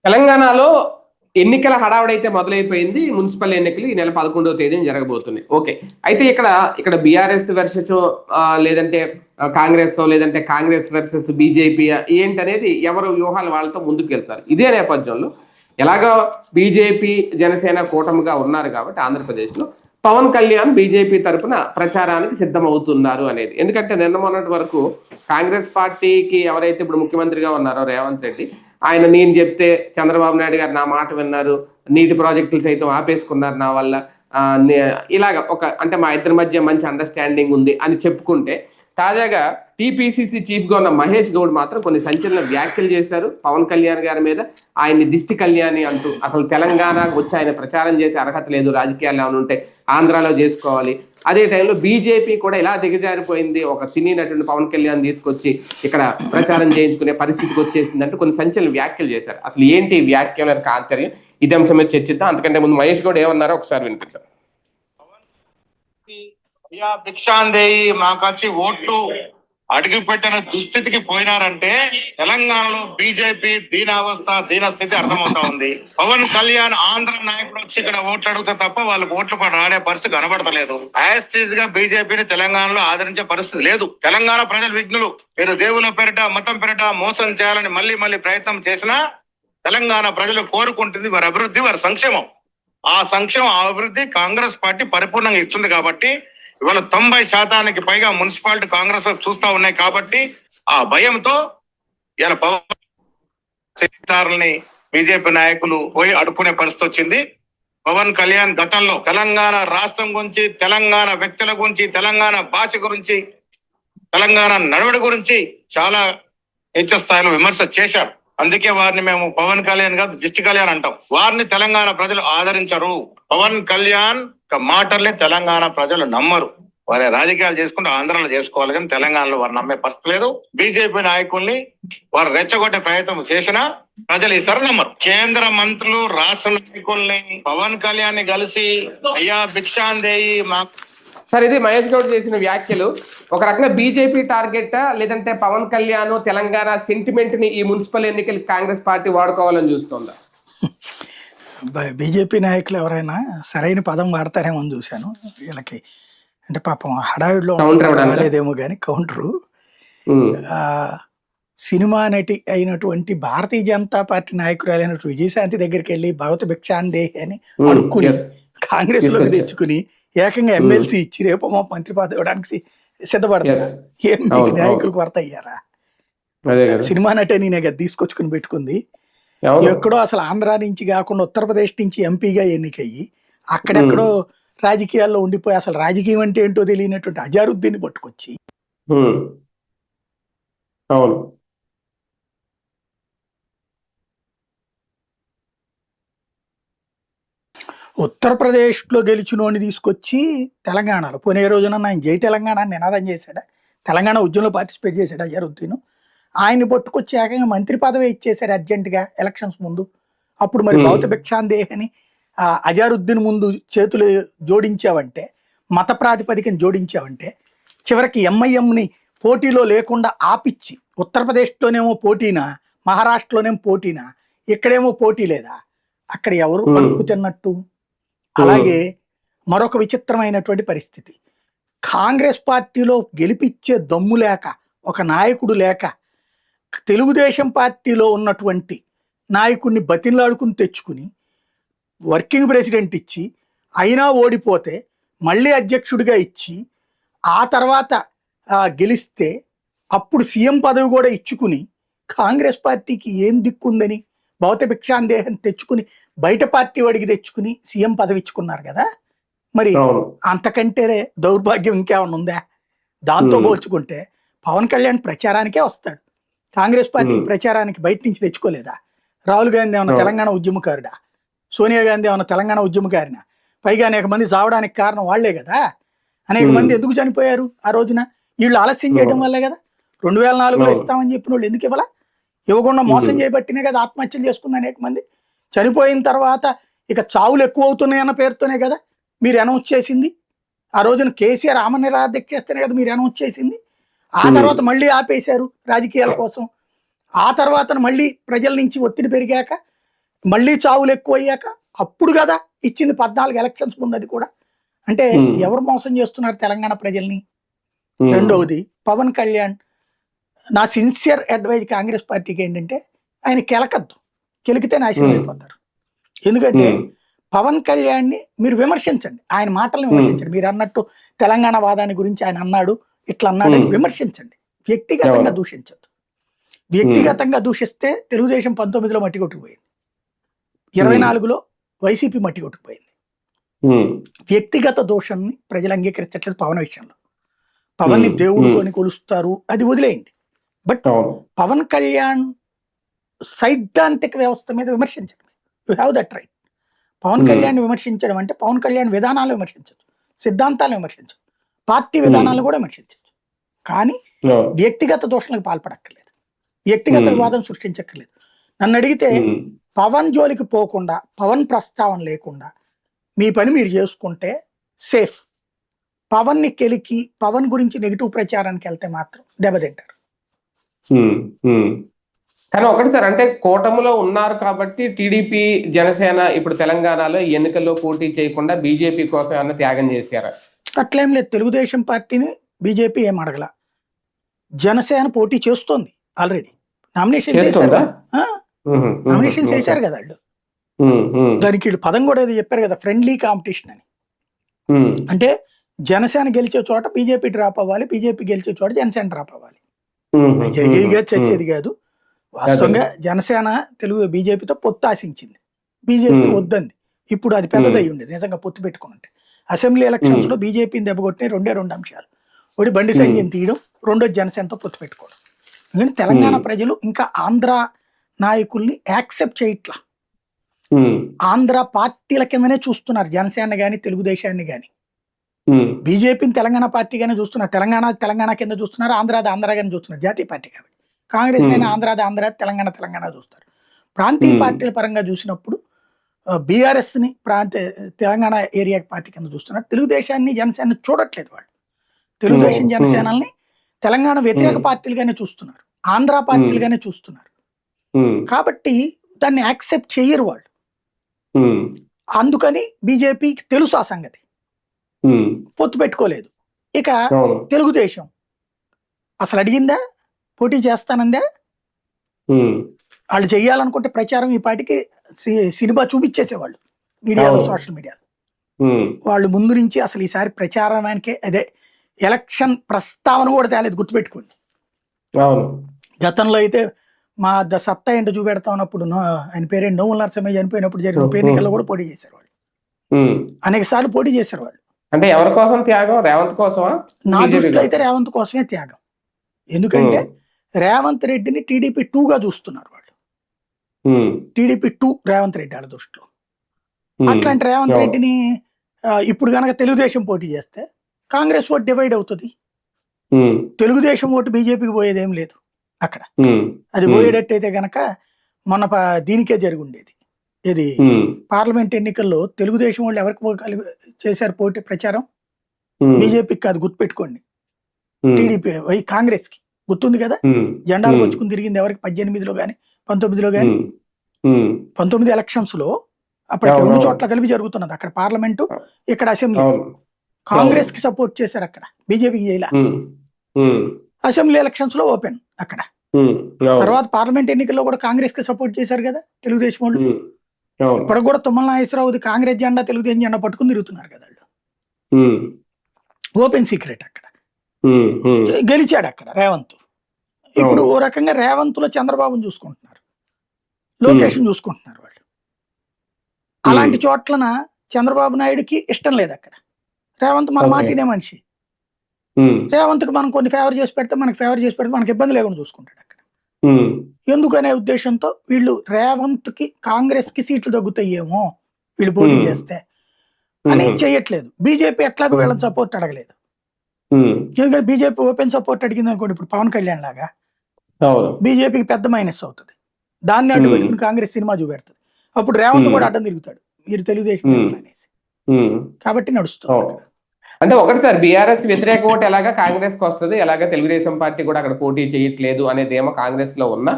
తెలంగాణలో ఎన్నికల హడావుడైతే మొదలైపోయింది. మున్సిపల్ ఎన్నికలు ఈ నెల 11వ తేదీన జరగబోతున్నాయి. ఓకే. అయితే ఇక్కడ బీఆర్ఎస్ వర్సెస్ లేదంటే కాంగ్రెస్ లేదంటే కాంగ్రెస్ వర్సెస్ బీజేపీ ఏంటనేది ఎవరు వ్యూహాలు వాళ్ళతో ముందుకెళ్తారు. ఇదే నేపథ్యంలో ఎలాగో బీజేపీ జనసేన కూటమిగా ఉన్నారు కాబట్టి ఆంధ్రప్రదేశ్లో పవన్ కళ్యాణ్ బీజేపీ తరపున ప్రచారానికి సిద్ధమవుతున్నారు అనేది. ఎందుకంటే నిన్న మొన్నటి వరకు కాంగ్రెస్ పార్టీకి ఎవరైతే ఇప్పుడు ముఖ్యమంత్రిగా ఉన్నారో రేవంత్ రెడ్డి, ఆయన నేను చెప్తే చంద్రబాబు నాయుడు గారు నా మాట విన్నారు, నీటి ప్రాజెక్టులు సైతం ఆపేసుకున్నారు నా వల్ల, ఇలాగ అంటే మా ఇద్దరి మధ్య మంచి అండర్స్టాండింగ్ ఉంది అని చెప్పుకుంటే, తాజాగా టీపీసీసీ చీఫ్ గా ఉన్న మహేష్ గౌడ్ మాత్రం కొన్ని సంచలన వ్యాఖ్యలు చేశారు పవన్ కళ్యాణ్ గారి మీద. ఆయన్ని దిష్టి కళ్యాణి అంటూ, అసలు తెలంగాణకు వచ్చి ఆయన ప్రచారం చేసే అర్హత లేదు, రాజకీయాలు ఏమైనా ఉంటే ఆంధ్రాలో చేసుకోవాలి. అదే టైంలో బీజేపీ కూడా ఇలా దిగజారిపోయింది, ఒక సినీ నటుడు పవన్ కళ్యాణ్ తీసుకొచ్చి ఇక్కడ ప్రచారం చేయించుకునే పరిస్థితికి వచ్చేసింది అంటూ కొన్ని సంచలన వ్యాఖ్యలు చేశారు. అసలు ఏంటి వ్యాఖ్యల ఆంతర్యం, ఇదే అంశం మీద చర్చిద్దాం. అంతకంటే ముందు మహేష్ గౌడ్ ఏమన్నారో ఒకసారి వినిపిద్దాం. భిక్షాందేయి మాకొచ్చి ఓట్లు అడుగుపెట్టిన దుస్థితికి పోయినారంటే తెలంగాణలో బీజేపీ దీనస్థితి అర్థమవుతా ఉంది. పవన్ కళ్యాణ్ ఆంధ్ర నాయకుడు వచ్చి ఇక్కడ ఓట్లు అడిగితే తప్ప వాళ్ళకి ఓట్లు రాడే పరిస్థితి కనబడతలేదు. యాజ్ గా బీజేపీని తెలంగాణలో ఆదరించే పరిస్థితి లేదు. తెలంగాణ ప్రజలు విఘ్నులు. మీరు దేవుల పేరిట మతం పేరిట మోసం చేయాలని మళ్ళీ ప్రయత్నం చేసినా తెలంగాణ ప్రజలు కోరుకుంటుంది వారి అభివృద్ధి, వారి సంక్షేమం. ఆ సంక్షేమం అభివృద్ధి కాంగ్రెస్ పార్టీ పరిపూర్ణంగా ఇస్తుంది కాబట్టి ఇవాళ 90% పైగా మున్సిపాలిటీ కాంగ్రెస్ చూస్తా ఉన్నాయి కాబట్టి ఆ భయంతో ఇలా పవన్ బీజేపీ నాయకులు పోయి అడుక్కునే పరిస్థితి వచ్చింది. పవన్ కళ్యాణ్ గతంలో తెలంగాణ రాష్ట్రం గురించి, తెలంగాణ వ్యక్తుల గురించి, తెలంగాణ భాష గురించి, తెలంగాణ నడవడి గురించి చాలా హెచ్చ స్థాయిలో విమర్శ చేశారు. అందుకే వారిని మేము పవన్ కళ్యాణ్ కాదు దిష్టి కళ్యాణ్ అంటాం. వారిని తెలంగాణ ప్రజలు ఆదరించరు. పవన్ కళ్యాణ్ మాటల్ని తెలంగాణ ప్రజలు నమ్మరు. వారి రాజకీయాలు చేసుకుంటే ఆంధ్రాలో చేసుకోవాలి కానీ తెలంగాణలో వారు నమ్మే పరిస్థితి లేదు. బీజేపీ నాయకుల్ని వారు రెచ్చగొట్టే ప్రయత్నం చేసినా ప్రజలు ఈసారి నమ్మరు. కేంద్ర మంత్రులు, రాష్ట్ర నాయకుల్ని పవన్ కళ్యాణ్ కలిసి అయ్యా భిక్షాందేయి మాకు. సార్, ఇది మహేష్ గౌడ్ చేసిన వ్యాఖ్యలు ఒక రకంగా బీజేపీ టార్గెట్, లేదంటే పవన్ కళ్యాణ్ తెలంగాణ సెంటిమెంట్ ని ఈ మున్సిపల్ ఎన్నికలు కాంగ్రెస్ పార్టీ వాడుకోవాలని చూస్తుందా? బీజేపీ నాయకులు ఎవరైనా సరైన పదం వాడతారేమో అని చూశాను. వీళ్ళకి అంటే పాపం హడావిడిలో లేదేమో కానీ కౌంటరు. సినిమా నటి అయినటువంటి భారతీయ జనతా పార్టీ నాయకురాలైనటువంటి విజయశాంతి దగ్గరికి వెళ్ళి భవత భిక్షాందేహి అని అడుక్కుని కాంగ్రెస్ లోకి తెచ్చుకుని ఏకంగా ఎమ్మెల్సీ ఇచ్చి రేపు మంత్రి పదవి ఇవ్వడానికి సిద్ధపడతారు. ఏం నాయకులు కొరత అయ్యారా? సినిమా నటి నేనే కదా తీసుకొచ్చుకుని పెట్టుకుంది. ఎక్కడో అసలు ఆంధ్ర నుంచి కాకుండా ఉత్తరప్రదేశ్ నుంచి ఎంపీగా ఎన్నికయ్యి అక్కడెక్కడో రాజకీయాల్లో ఉండిపోయి అసలు రాజకీయం అంటే ఏంటో తెలియనటువంటి అజారుద్దీన్ని పట్టుకొచ్చి ఉత్తరప్రదేశ్లో గెలిచినోని తీసుకొచ్చి తెలంగాణలో పోయిన రోజున ఆయన జై తెలంగాణ నినాదం చేశాడా, తెలంగాణ ఉద్యమంలో పార్టిసిపేట్ చేశాడు అజారుద్దీన్. ఆయన్ని పట్టుకొచ్చి ఏకంగా మంత్రి పదవి ఇచ్చేశారు అర్జెంటుగా ఎలక్షన్స్ ముందు. అప్పుడు మరి భౌత భిక్షాందేహి అని అజారుద్దీన్ ముందు చేతులు జోడించావంటే, మత ప్రాతిపదికను జోడించావంటే, చివరికి ఎంఐఎంని పోటీలో లేకుండా ఆపిచ్చి ఉత్తరప్రదేశ్లోనేమో పోటీనా, మహారాష్ట్రలోనేమో పోటీనా, ఇక్కడేమో పోటీ లేదా? అక్కడ ఎవరు అడుక్కు తిన్నట్టు? అలాగే మరొక విచిత్రమైనటువంటి పరిస్థితి, కాంగ్రెస్ పార్టీలో గెలిపించే దమ్ము లేక, ఒక నాయకుడు లేక, తెలుగుదేశం పార్టీలో ఉన్నటువంటి నాయకుడిని బతిన్లాడుకుని తెచ్చుకుని వర్కింగ్ ప్రెసిడెంట్ ఇచ్చి అయినా ఓడిపోతే మళ్ళీ అధ్యక్షుడిగా ఇచ్చి ఆ తర్వాత గెలిస్తే అప్పుడు సీఎం పదవి కూడా ఇచ్చుకుని కాంగ్రెస్ పార్టీకి ఏం దిక్కుందని భౌత భిక్షాందేహం తెచ్చుకుని బయట పార్టీ వాడికి తెచ్చుకుని సీఎం పదవి ఇచ్చుకున్నారు కదా. మరి అంతకంటే దౌర్భాగ్యం ఇంకేమన్నా ఉందా? దాంతో పోల్చుకుంటే పవన్ కళ్యాణ్ ప్రచారానికే వస్తాడు, కాంగ్రెస్ పార్టీ ప్రచారానికి బయట నుంచి తెచ్చుకోలేదా? రాహుల్ గాంధీ ఏమన్నా తెలంగాణ ఉద్యమకారుడా? సోనియా గాంధీ ఏమన్నా తెలంగాణ ఉద్యమకారినా? పైగా అనేక మంది చావడానికి కారణం వాళ్లే కదా. అనేక మంది ఎందుకు చనిపోయారు ఆ రోజున? వీళ్ళు ఆలస్యం చేయడం వల్లే కదా. 2004లో ఇస్తామని చెప్పిన వాళ్ళు ఎందుకు ఇవ్వాల? ఇవ్వకుండా మోసం చేయబట్టినే కదా ఆత్మహత్యలు చేసుకుంది అనేక మంది. చనిపోయిన తర్వాత ఇక చావులు ఎక్కువ అవుతున్నాయన్న పేరుతోనే కదా మీరు అనౌన్స్ చేసింది. ఆ రోజున కేసీఆర్ ఆమనిరాధ్యక్ష చేస్తేనే కదా మీరు అనౌన్స్ చేసింది. ఆ తర్వాత మళ్ళీ ఆపేశారు రాజకీయాల కోసం. ఆ తర్వాత మళ్ళీ ప్రజల నుంచి ఒత్తిడి పెరిగాక మళ్ళీ చావులు ఎక్కువ అయ్యాక అప్పుడు కదా ఇచ్చింది 14 ఎలక్షన్స్ ముందు. అది కూడా అంటే ఎవరు మోసం చేస్తున్నారు తెలంగాణ ప్రజల్ని? రెండవది పవన్ కళ్యాణ్, నా సిన్సియర్ అడ్వైజ్ కాంగ్రెస్ పార్టీకి ఏంటంటే ఆయన కెలకద్దు, కెలికితే నాశనం అయిపోతారు. ఎందుకంటే పవన్ కళ్యాణ్ని మీరు విమర్శించండి, ఆయన మాటలను విమర్శించండి. మీరు అన్నట్టు తెలంగాణ వాదాన్ని గురించి ఆయన అన్నాడు, ఇట్లా అన్నాడని విమర్శించండి, వ్యక్తిగతంగా దూషించద్దు. వ్యక్తిగతంగా దూషిస్తే తెలుగుదేశం 19లో మట్టి కొట్టుకుపోయింది, 24లో వైసీపీ మట్టి కొట్టుకుపోయింది. వ్యక్తిగత దోషాన్ని ప్రజలు అంగీకరించట్లేదు పవన్ విషయంలో. పవన్ ని దేవుడు కొని కొలుస్తారు, అది వదిలేయండి. బట్ పవన్ కళ్యాణ్ సైద్ధాంతిక వ్యవస్థ మీద విమర్శించండి, you have that right. Pawan Kalyan విమర్శించడం అంటే పవన్ కళ్యాణ్ విధానాలు విమర్శించచ్చు, సిద్ధాంతాలు విమర్శించచ్చు, పార్టీ విధానాలు కూడా విమర్శించచ్చు. కానీ వ్యక్తిగత దోషాలకు పాల్పడక్కర్లేదు, వ్యక్తిగత వివాదం సృష్టించక్కర్లేదు. నన్ను అడిగితే పవన్ జోలికి పోకుండా, పవన్ ప్రస్తావన లేకుండా మీ పని మీరు చేసుకుంటే సేఫ్. పవన్ ని కెలికి పవన్ గురించి నెగిటివ్ ప్రచారానికి వెళ్తే మాత్రం దెబ్బతింటారు. కానీ ఒకటి సార్, అంటే కూటమిలో ఉన్నారు కాబట్టి టీడీపీ జనసేన ఇప్పుడు తెలంగాణలో ఎన్నికల్లో పోటీ చేయకుండా బీజేపీ కోసం ఏమన్నా త్యాగం చేశారా? అట్లేం లేదు. తెలుగుదేశం పార్టీని బీజేపీ ఏం అడగల. జనసేన పోటీ చేస్తోంది, ఆల్రెడీ నామినేషన్ చేశారు, నామినేషన్ చేశారు కదా వాళ్ళు. దానికి వీళ్ళు పదం కూడా ఏదో చెప్పారు కదా, ఫ్రెండ్లీ కాంపిటీషన్ అని. అంటే జనసేన గెలిచే చోట బీజేపీ డ్రాప్ అవ్వాలి, బీజేపీ గెలిచే చోట జనసేన డ్రాప్ అవ్వాలి. జరిగేది కాదు, చచ్చేది కాదు. వాస్తవంగా జనసేన బీజేపీతో పొత్తు ఆశించింది, బీజేపీ వద్దంది. ఇప్పుడు అది పెద్దదై ఉండేది నిజంగా పొత్తు పెట్టుకుంటే. అసెంబ్లీ ఎలక్షన్స్ లో బీజేపీని దెబ్బకొట్టిన రెండు అంశాలు, ఒకటి బండి సంజయ్ తీయడం, రెండోది జనసేనతో పొత్తు పెట్టుకోవడం. ఎందుకంటే తెలంగాణ ప్రజలు ఇంకా ఆంధ్ర నాయకుల్ని యాక్సెప్ట్ చేయట్లా, ఆంధ్ర పార్టీల కిందనే చూస్తున్నారు జనసేన గాని తెలుగుదేశాన్ని గాని. బీజేపీని తెలంగాణ పార్టీగానే చూస్తున్నారు, తెలంగాణ కింద చూస్తున్నారు, ఆంధ్ర గాని చూస్తున్నారు, జాతీయ పార్టీ కాబట్టి. కాంగ్రెస్ అయినా ఆంధ్ర, తెలంగాణ చూస్తారు. ప్రాంతీయ పార్టీల పరంగా చూసినప్పుడు బీఆర్ఎస్ ని తెలంగాణ ఏరియా పార్టీ కింద చూస్తున్నారు. తెలుగుదేశాన్ని జనసేన చూడట్లేదు వాళ్ళు. తెలుగుదేశం జనసేనల్ని తెలంగాణ వ్యతిరేక పార్టీలుగానే చూస్తున్నారు, ఆంధ్ర పార్టీలుగానే చూస్తున్నారు. కాబట్టి దాన్ని యాక్సెప్ట్ చేయరు వాళ్ళు. అందుకని బీజేపీకి తెలుసు ఆ సంగతి, పొత్తు పెట్టుకోలేదు. ఇక తెలుగుదేశం అసలు అడిగిందా పోటీ చేస్తానందా? వాళ్ళు చెయ్యాలనుకుంటే ప్రచారం ఈ పార్టీకి సినిమా చూపించేసేవాళ్ళు మీడియాలో, సోషల్ మీడియాలో. వాళ్ళు ముందు నుంచి అసలు ఈసారి ప్రచారానికి అదే ఎలక్షన్ ప్రస్తావన కూడా తేలేదు, గుర్తుపెట్టుకోండి. గతంలో అయితే మా సత్తా ఏంటో చూపెడతా ఉన్నప్పుడు ఆయన పేరేంటి, నోముల నరసింహ చనిపోయినప్పుడు జరిగిన ఉప ఎన్నికల్లో కూడా పోటీ చేశారు వాళ్ళు, అనేక సార్లు పోటీ చేశారు వాళ్ళు. అంటే ఎవరి కోసం త్యాగం? రేవంత్ కోసమా? నా దృష్టిలో అయితే రేవంత్ కోసమే త్యాగం. ఎందుకంటే రేవంత్ రెడ్డిని టీడీపీ 2గా చూస్తున్నారు వాళ్ళు. టీడీపీ 2 రేవంత్ రెడ్డి వాళ్ళ దృష్టిలో. అట్లాంటి రేవంత్ రెడ్డిని ఇప్పుడు కనుక తెలుగుదేశం పోటీ చేస్తే కాంగ్రెస్ ఓటు డివైడ్ అవుతుంది, తెలుగుదేశం ఓటు బీజేపీకి పోయేదేం లేదు అక్కడ. అది పోయేటట్టయితే గనక మొన్న దీనికే జరిగి ఉండేది. ఇది పార్లమెంట్ ఎన్నికల్లో తెలుగుదేశం వాళ్ళు ఎవరికి చేశారు పోటీ ప్రచారం? బీజేపీకి కాదు, గుర్తుపెట్టుకోండి, టీడీపీ కాంగ్రెస్ కి. గుర్తుంది కదా, జెండాలు వచ్చుకుని తిరిగింది ఎవరికి? 18లో గాని 19లో గాని. 19 ఎలక్షన్స్ లో అప్పటికి 2 చోట్ల కలిపి జరుగుతున్నది, అక్కడ పార్లమెంటు, ఇక్కడ అసెంబ్లీ. కాంగ్రెస్ కి సపోర్ట్ చేశారు అక్కడ, బీజేపీకి చేయలే. అసెంబ్లీ ఎలక్షన్స్ లో ఓపెన్ అక్కడ. తర్వాత పార్లమెంట్ ఎన్నికల్లో కూడా కాంగ్రెస్ కి సపోర్ట్ చేశారు కదా తెలుగుదేశం వాళ్ళు. ఇప్పుడు కూడా తుమ్మల నాగేశ్వరరావు కాంగ్రెస్ జెండా తెలుగుదేశం జెండా పట్టుకుని తిరుగుతున్నారు కదా వాళ్ళు. ఓపెన్ సీక్రెట్ అక్కడ. గెలిచాడు అక్కడ రేవంత్. ఇప్పుడు ఓ రకంగా రేవంత్ లో చంద్రబాబుని చూసుకుంటున్నారు, లోకేష్ చూసుకుంటున్నారు వాళ్ళు. అలాంటి చోట్లన చంద్రబాబు నాయుడుకి ఇష్టం లేదు అక్కడ. రేవంత్ మన మాటినే మనిషి, రేవంత్కి మనం కొన్ని ఫేవర్ చేసి పెడితే మనకి ఇబ్బంది లేకుండా చూసుకుంటాడు అక్కడ. ఎందుకనే ఉద్దేశంతో వీళ్ళు రేవంత్ కి కాంగ్రెస్ కి సీట్లు తగ్గుతాయేమో వీళ్ళు పోటీ చేస్తే అని చేయట్లేదు. బీజేపీ ఎట్లాగో వీళ్ళని సపోర్ట్ అడగలేదు, ఎందుకంటే బీజేపీ ఓపెన్ సపోర్ట్ అడిగింది అనుకోండి, ఇప్పుడు పవన్ కళ్యాణ్ లాగా బీజేపీకి పెద్ద మైనస్ అవుతుంది. దాన్ని అడ్డు పెట్టుకుని కాంగ్రెస్ సినిమా చూపెడుతుంది. అప్పుడు రేవంత్ కూడా అడ్డం తిరుగుతాడు, మీరు తెలుగుదేశం అనేసి. కాబట్టి నడుస్తుంది. అంటే ఒకటి సార్, బీఆర్ఎస్ వ్యతిరేక ఓటు ఎలాగా కాంగ్రెస్ కి వస్తుంది, ఎలాగా తెలుగుదేశం పార్టీ కూడా అక్కడ పోటీ చేయట్లేదు అనేది ఏమో కాంగ్రెస్ లో ఉన్న,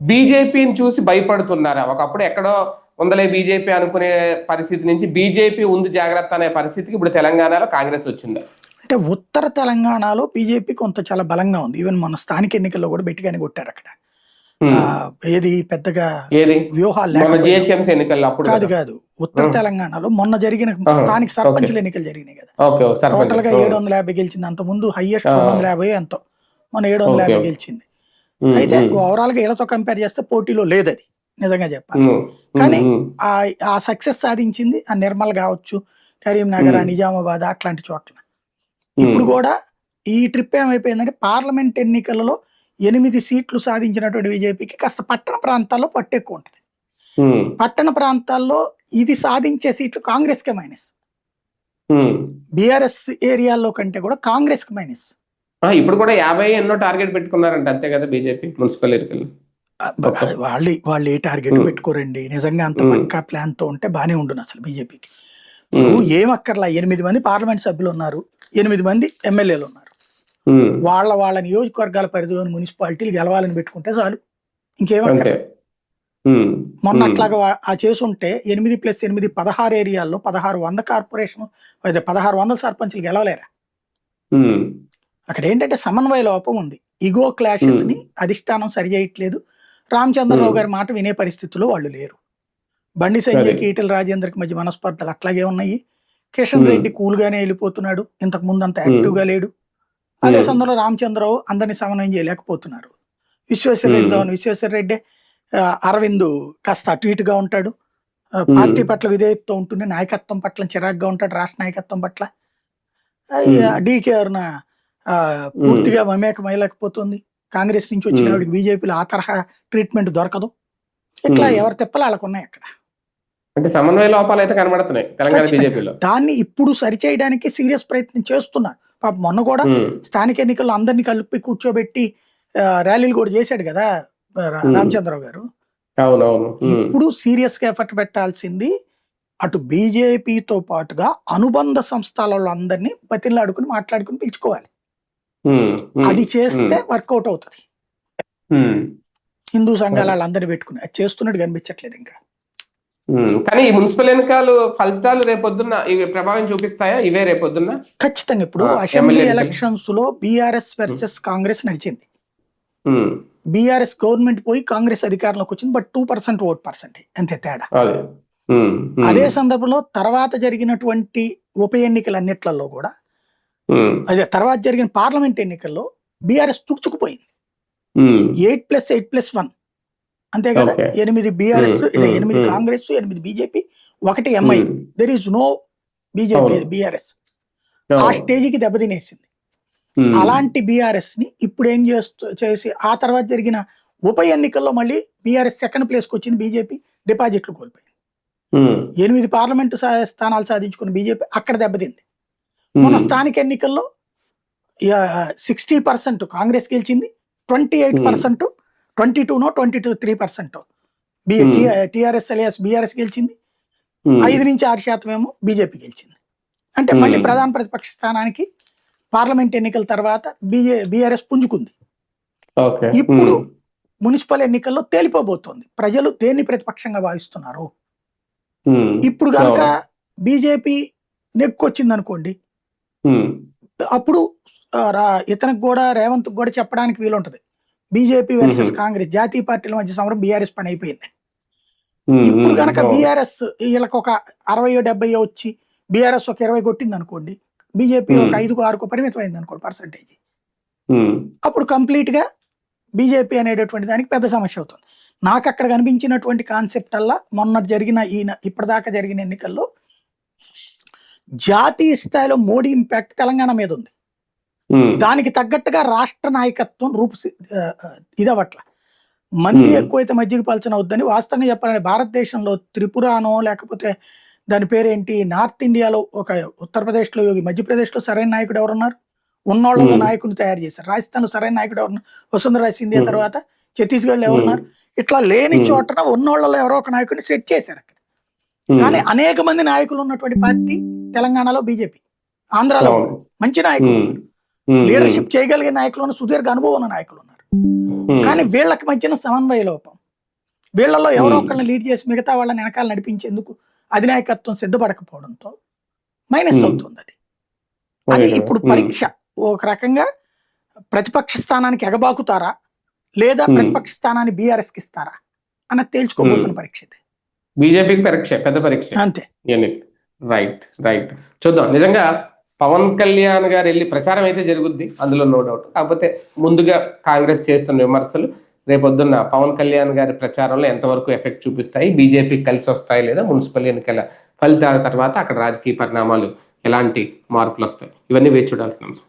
బీజేపీని చూసి భయపడుతున్నారా? ఒకప్పుడు ఎక్కడో ఉందలే బీజేపీ అనుకునే పరిస్థితి నుంచి బీజేపీ ఉంది జాగ్రత్త అనే పరిస్థితికి ఇప్పుడు తెలంగాణలో కాంగ్రెస్ వచ్చిందా? అంటే ఉత్తర తెలంగాణలో బీజేపీ కొంత చాలా బలంగా ఉంది. ఈవెన్ మన స్థానిక ఎన్నికల్లో కూడా గట్టిగానే కొట్టారు అక్కడ. ఏది పెద్దగా ఏది వ్యూహాలు మన లేకపోయినా. జిహెచ్ఎంసీ ఎన్నికల్లో అప్పుడు కాదు కాదు, ఉత్తర తెలంగాణలో మొన్న జరిగిన స్థానిక సర్పంచుల ఎన్నికలు జరిగినాయి కదా. టోటల్ గా 750 గెలిచింది. అంత ముందు హైయెస్ట్ 250 ఎంతో, మన 750 గెలిచింది. అయితే ఓవరాల్ గా వీళ్ళతో కంపేర్ చేస్తే పోటీలో లేదు అది, నిజంగా చెప్పాలి. కానీ ఆ సక్సెస్ సాధించింది ఆ నిర్మల్ కావచ్చు, కరీంనగర్, నిజామాబాద్ అట్లాంటి చోట్ల. ఇప్పుడు కూడా ఈ ట్రిప్ ఏమైపోయిందంటే పార్లమెంట్ ఎన్నికలలో 8 సీట్లు సాధించినటువంటి బీజేపీకి కాస్త పట్టణ ప్రాంతాల్లో పట్టు ఎక్కువ ఉంటుంది. పట్టణ ప్రాంతాల్లో ఇది సాధించే సీట్లు కాంగ్రెస్ కే మైనస్, బీఆర్ఎస్ ఏరియాల్లో కంటే కూడా కాంగ్రెస్ కి మైనస్. ఇప్పుడు కూడా 50 ఎన్నో టార్గెట్ పెట్టుకున్నారంట, అంతే కదా బీజేపీ మున్సిపల్ ఎన్నికలు? వాళ్ళు ఏ టార్గెట్ పెట్టుకోరండి. నిజంగా అంత పక్కా ప్లాన్ తో ఉంటే బానే ఉండును అసలు బీజేపీకి. ఏమక్కర్లా, 8 మంది పార్లమెంట్ సభ్యులు ఉన్నారు, 8 మంది ఎమ్మెల్యేలు ఉన్నారు. వాళ్ళ నియోజకవర్గాల పరిధిలోని మున్సిపాలిటీలు గెలవాలని పెట్టుకుంటే చాలు, ఇంకేమక్కర్లేదు. మొన్న అట్లాగా ఆ చేసుంటే 8+8 16 ఏరియాల్లో 1600 కార్పొరేషన్ 1600 సర్పంచులు గెలవలేరా? అక్కడ ఏంటంటే సమన్వయ లోపం ఉంది, ఇగో క్లాషెస్ ని అధిష్టానం సరి చేయట్లేదు. రామచంద్రరావు గారి మాట వినే పరిస్థితుల్లో వాళ్ళు లేరు. బండి సంజయ్కి ఈటెల రాజేందర్కి మధ్య మనస్పర్ధలు అట్లాగే ఉన్నాయి. కిషన్ రెడ్డి కూల్ గానే వెళ్ళిపోతున్నాడు, ఇంతకు ముందు అంత యాక్టివ్ గా లేడు. అదే సందర్భంలో రామచంద్రరావు అందరినీ సమన్వయం చేయలేకపోతున్నారు. విశ్వేశ్వర రెడ్డి అరవింద్ కాస్త అటు ఇటుగా ఉంటాడు, పార్టీ పట్ల విధేయతతో ఉంటుంది, నాయకత్వం పట్ల చిరాగ్గా ఉంటాడు, రాష్ట్ర నాయకత్వం పట్ల. డీకే అరుణ పూర్తిగా మమేకమైలేకపోతుంది. కాంగ్రెస్ నుంచి వచ్చిన వాడికి బీజేపీలో ఆ తరహా ట్రీట్మెంట్ దొరకదు. ఇట్లా ఎవరి తిప్పలు వాళ్ళకు ఉన్నాయి అక్కడ. అంటే సమన్వయ లోపాలు అయితే కనబడుతున్నాయి తెలంగాణ బీజేపీలో. దాన్ని ఇప్పుడు సరిచేయడానికి సీరియస్ ప్రయత్నం చేస్తున్నారు. పాప మొన్న కూడా స్థానిక ఎన్నికల్లో అందరినీ కలిపి కూర్చోబెట్టి ర్యాలీలు కూడా చేశాడు కదా రామచంద్రరావు గారు. ఇప్పుడు సీరియస్ గా ఎఫర్ట్ పెట్టాల్సింది అటు బీజేపీతో పాటుగా అనుబంధ సంస్థల అందరినీ బతిలాడుకుని మాట్లాడుకుని పిలుచుకోవాలి. అది చేస్తే వర్కౌట్ అవుతుంది. హిందూ సంఘాల వాళ్ళందరినీ పెట్టుకుని అది చేస్తున్నట్టు కనిపించట్లేదు ఇంకా. కానీ ఈ మున్సిపల్ ఎన్నికలు ఫలితాలు రేపొద్దున్న ఇవి ప్రభావం చూపిస్తాయా? ఇవే రేపొద్దున్న ఖచ్చితంగా. ఇప్పుడు అసెంబ్లీ ఎలక్షన్స్ లో బీఆర్ఎస్ వర్సెస్ కాంగ్రెస్ నడిచింది. బీఆర్ఎస్ గవర్నమెంట్ పోయి కాంగ్రెస్ అధికారంలోకి వచ్చింది, బట్ 2% ఓట్ పర్సెంట్ అంతే తేడా. అదే సందర్భంలో తర్వాత జరిగినటువంటి ఉప ఎన్నికలన్నిట్లలో కూడా, అదే తర్వాత జరిగిన పార్లమెంట్ ఎన్నికల్లో బీఆర్ఎస్ తుడుచుకుపోయింది. 8+8+1 అంతే కదా. 8 BRS, 8 Congress, 8 BJP, 1 MI. There is no BJP BRS. ఆ స్టేజ్కి దెబ్బతినేసింది. అలాంటి బీఆర్ఎస్ ని ఇప్పుడు ఏం చేసి ఆ తర్వాత జరిగిన ఉప ఎన్నికల్లో మళ్ళీ బీఆర్ఎస్ సెకండ్ ప్లేస్కి వచ్చింది, బీజేపీ డిపాజిట్లు కోల్పోయింది. 8 పార్లమెంటు స్థానాలు సాధించుకున్న బీజేపీ అక్కడ దెబ్బతింది. మొన్న స్థానిక ఎన్నికల్లో 60% కాంగ్రెస్ గెలిచింది, 28%, 22% టీఆర్ఎస్ అలియాస్ బీఆర్ఎస్ గెలిచింది, 5-6% ఏమో బీజేపీ గెలిచింది. అంటే మళ్ళీ ప్రధాన ప్రతిపక్ష స్థానానికి పార్లమెంట్ ఎన్నికల తర్వాత బీఆర్ఎస్ పుంజుకుంది. ఇప్పుడు మున్సిపల్ ఎన్నికల్లో తేలిపోబోతోంది ప్రజలు దేన్ని ప్రతిపక్షంగా భావిస్తున్నారు. ఇప్పుడు కనుక బీజేపీ నెక్కొచ్చింది అనుకోండి, అప్పుడు ఇతనికి కూడా రేవంత్ కూడా చెప్పడానికి వీలుంటది, బీజేపీ వర్సెస్ కాంగ్రెస్ జాతీయ పార్టీల మధ్య సమరం బీఆర్ఎస్ పని అయిపోయింది. ఇప్పుడు కనుక బీఆర్ఎస్ వీళ్ళకి ఒక 60-70 వచ్చి బీఆర్ఎస్ ఒక 20 కొట్టింది అనుకోండి, బీజేపీ ఒక 5-6 పరిమితం అయింది అనుకోండి పర్సంటేజ్, అప్పుడు కంప్లీట్ గా బీజేపీ అనేటటువంటి దానికి పెద్ద సమస్య అవుతుంది. నాకు అక్కడ కనిపించినటువంటి కాన్సెప్ట్ అల్లా మొన్న జరిగిన ఇప్పటిదాకా జరిగిన ఎన్నికల్లో జాతీయ స్థాయిలో మోడీ ఇంపాక్ట్ తెలంగాణ మీద ఉంది. దానికి తగ్గట్టుగా రాష్ట్ర నాయకత్వం ఇదవట్ల. మంది ఎక్కువైతే మజ్జిగ పలచన వద్దని వాస్తవంగా చెప్పాలంటే భారతదేశంలో త్రిపురానో లేకపోతే దాని పేరేంటి నార్త్ ఇండియాలో ఒక ఉత్తరప్రదేశ్లో యోగి, మధ్యప్రదేశ్లో సరైన నాయకుడు ఎవరున్నారు? ఉన్నోళ్ళలో నాయకుడిని తయారు చేశారు. రాజస్థాన్లో సరైన నాయకుడు ఎవరున్నారు? వసుంధరా సింధియా తర్వాత ఛత్తీస్గఢ్లో ఎవరున్నారు? ఇట్లా లేని చోటన ఉన్నోళ్ళలో ఎవరో ఒక నాయకుడిని సెట్ చేశారు అక్కడ. కానీ అనేక మంది నాయకులు ఉన్నటువంటి పార్టీ తెలంగాణలో బీజేపీ, ఆంధ్రాలో మంచి నాయకులు ఉన్నారు, లీడర్షిప్ చేయగలిగే నాయకులు, సుదీర్ఘ అనుభవం ఉన్న నాయకులు ఉన్నారు. కానీ వీళ్ళకి మధ్యన సమన్వయ లోపం. వీళ్ళలో ఎవరో ఒకళ్ళని లీడ్ చేసి మిగతా వాళ్ళని వెనకాల నడిపించేందుకు అధినాయకత్వం సిద్ధపడకపోవడంతో మైనస్ అవుతుంది అది. అది ఇప్పుడు పరీక్ష ఒక రకంగా ప్రతిపక్ష స్థానానికి ఎగబాకుతారా లేదా ప్రతిపక్ష స్థానాన్ని బీఆర్ఎస్ కి ఇస్తారా అన్నది తేల్చుకోబోతున్న పరీక్ష ఇది. బీజేపీకి పరీక్ష, పెద్ద పరీక్ష అంతే. రైట్ రైట్ చూద్దాం. నిజంగా పవన్ కళ్యాణ్ గారు వెళ్ళి ప్రచారం అయితే జరుగుద్ది, అందులో నో డౌట్. కాకపోతే ముందుగా కాంగ్రెస్ చేస్తున్న విమర్శలు రేపొద్దున్న పవన్ కళ్యాణ్ గారి ప్రచారంలో ఎంతవరకు ఎఫెక్ట్ చూపిస్తాయి, బీజేపీకి కలిసి వస్తాయి లేదా మున్సిపల్ ఎన్నికల ఫలితాల తర్వాత అక్కడ రాజకీయ పరిణామాలు ఎలాంటి మార్పులు వస్తాయి, ఇవన్నీ వేచి చూడాల్సిన అంశం.